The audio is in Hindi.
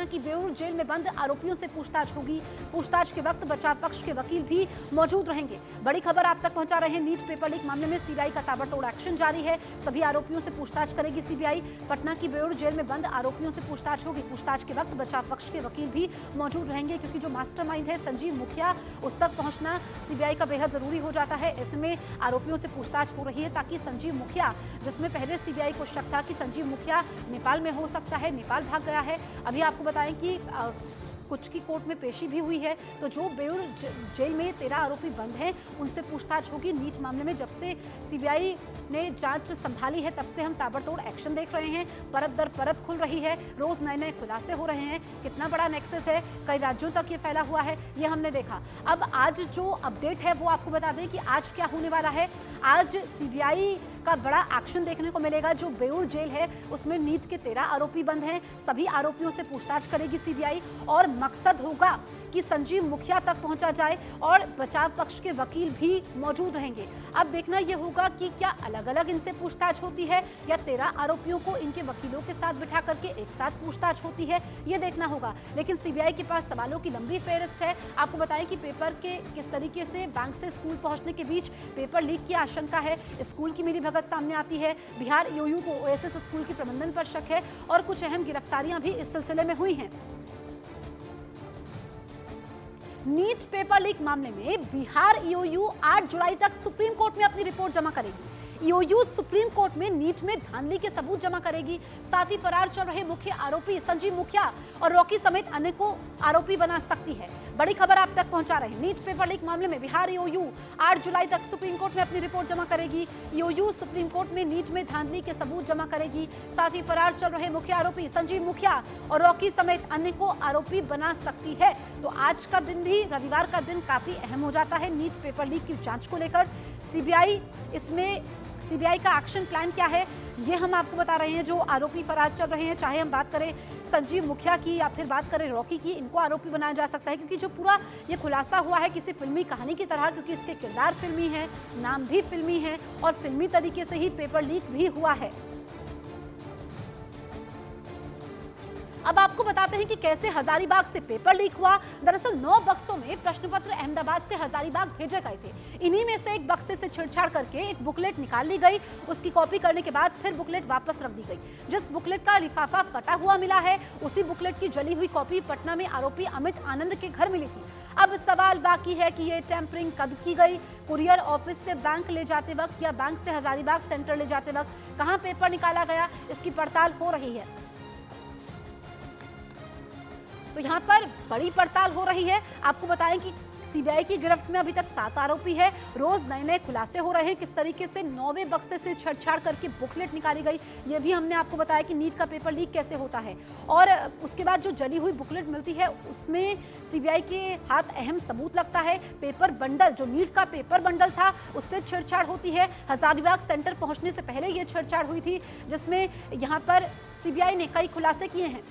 की बेऊर जेल में बंद आरोपियों से पूछताछ होगी। पूछताछ के वक्त बचाव पक्ष के वकील भी मौजूद रहेंगे। बड़ी खबर आप तक पहुंचा रहे हैं। नीट पेपर लीक मामले में सीबीआई का ताबड़तोड़ एक्शन जारी है। सभी आरोपियों से पूछताछ करेगी सीबीआई। पटना की बेऊर जेल में बंद आरोपियों से पूछताछ होगी। पूछताछ के वक्त बचाव पक्ष के वकील भी मौजूद रहेंगे, क्योंकि जो मास्टरमाइंड है संजीव मुखिया, उस तक पहुंचना सीबीआई का बेहद जरूरी हो जाता है। ऐसे में आरोपियों से पूछताछ हो रही है ताकि संजीव मुखिया, जिसमें पहले सीबीआई को शक था कि संजीव मुखिया नेपाल में हो सकता है, नेपाल भाग गया है। अभी आपको बताएं कि कुछ की कोर्ट में पेशी भी हुई है। तो जो बेऊर जेल में 13 आरोपी बंद हैं, उनसे पूछताछ होगी। नीट मामले में जब से सीबीआई ने जांच संभाली है, तब से हम ताबड़तोड़ एक्शन देख रहे हैं। परत दर परत खुल रही है, रोज नए नए खुलासे हो रहे हैं। कितना बड़ा नेक्सस है, कई राज्यों तक ये फैला हुआ है, ये हमने देखा। अब आज जो अपडेट है वो आपको बता दें कि आज क्या होने वाला है। आज सीबीआई का बड़ा एक्शन देखने को मिलेगा। जो बेऊर जेल है उसमें नीट के 13 आरोपी बंद हैं। सभी आरोपियों से पूछताछ करेगी सीबीआई और मकसद होगा कि संजीव मुखिया तक पहुंचा जाए और बचाव पक्ष के वकील भी मौजूद रहेंगे। अब देखना यह होगा कि क्या अलग अलग इनसे पूछताछ होती है या 13 आरोपियों को इनके वकीलों के साथ बिठा करके एक साथ पूछताछ होती है, ये देखना होगा। लेकिन सीबीआई के पास सवालों की लंबी फेहरिस्त है। आपको बताएं कि पेपर के किस तरीके से बैंक से स्कूल पहुंचने के बीच पेपर लीक की आशंका है। स्कूल की मिलीभगत सामने आती है। बिहार ईओयू को ओएसएस स्कूल के प्रबंधन पर शक है और कुछ अहम गिरफ्तारियां भी इस सिलसिले में हुई हैं। नीट पेपर लीक मामले में बिहार ईओयू 8 जुलाई तक सुप्रीम कोर्ट में अपनी रिपोर्ट जमा करेगी। ईओयू सुप्रीम कोर्ट में नीट में धांधली के सबूत जमा करेगी। साथ ही फरार चल रहे मुख्य आरोपी संजीव मुखिया और रॉकी समेत अन्य को आरोपी बना सकती है। बड़ी खबर आप तक पहुंचा रहे हैं। नीट पेपर लीक मामले में बिहार ईओयू 8 जुलाई तक सुप्रीम कोर्ट में अपनी रिपोर्ट जमा करेगी। ईओयू सुप्रीम कोर्ट में नीट में धांधली के सबूत जमा करेगी। साथ ही फरार चल रहे मुख्य आरोपी संजीव मुखिया और रॉकी समेत अन्य को आरोपी बना सकती है। तो आज का दिन भी, रविवार का दिन काफी अहम हो जाता है नीट पेपर लीक की जांच को लेकर। सीबीआई का एक्शन प्लान क्या है, ये हम आपको बता रहे हैं। जो आरोपी फरार चल रहे हैं, चाहे हम बात करें संजीव मुखिया की या फिर बात करें रॉकी की, इनको आरोपी बनाया जा सकता है, क्योंकि जो पूरा ये खुलासा हुआ है किसी फिल्मी कहानी की तरह, क्योंकि इसके किरदार फिल्मी है, नाम भी फिल्मी है और फिल्मी तरीके से ही पेपर लीक भी हुआ है। अब आपको बताते हैं कि कैसे हजारीबाग से पेपर लीक हुआ। दरअसल 9 बक्सों में प्रश्न पत्र अहमदाबाद से हजारीबाग भेजे गए थे। इन्हीं में से एक बक्से से छेड़छाड़ करके एक बुकलेट निकाल ली गई। उसकी कॉपी करने के बाद फिर बुकलेट वापस रख दी गई। जिस बुकलेट का लिफाफा फटा हुआ मिला है, उसी बुकलेट की जली हुई कॉपी पटना में आरोपी अमित आनंद के घर मिली थी। अब सवाल बाकी है कि ये टेम्परिंग कब की गई। कुरियर ऑफिस से बैंक ले जाते वक्त या बैंक से हजारीबाग सेंटर ले जाते वक्त कहां पेपर निकाला गया, इसकी पड़ताल हो रही है। तो यहाँ पर बड़ी पड़ताल हो रही है। आपको बताएं कि सीबीआई की गिरफ्त में अभी तक 7 आरोपी है। रोज नए नए खुलासे हो रहे हैं किस तरीके से 9वें बक्से से छेड़छाड़ करके बुकलेट निकाली गई। ये भी हमने आपको बताया कि नीट का पेपर लीक कैसे होता है। और उसके बाद जो जली हुई बुकलेट मिलती है, उसमें सीबीआई के हाथ अहम सबूत लगता है। पेपर बंडल, जो नीट का पेपर बंडल था, उससे छेड़छाड़ होती है। हजारीबाग सेंटर पहुंचने से पहले ये छेड़छाड़ हुई थी, जिसमें यहाँ पर सीबीआई ने कई खुलासे किए हैं।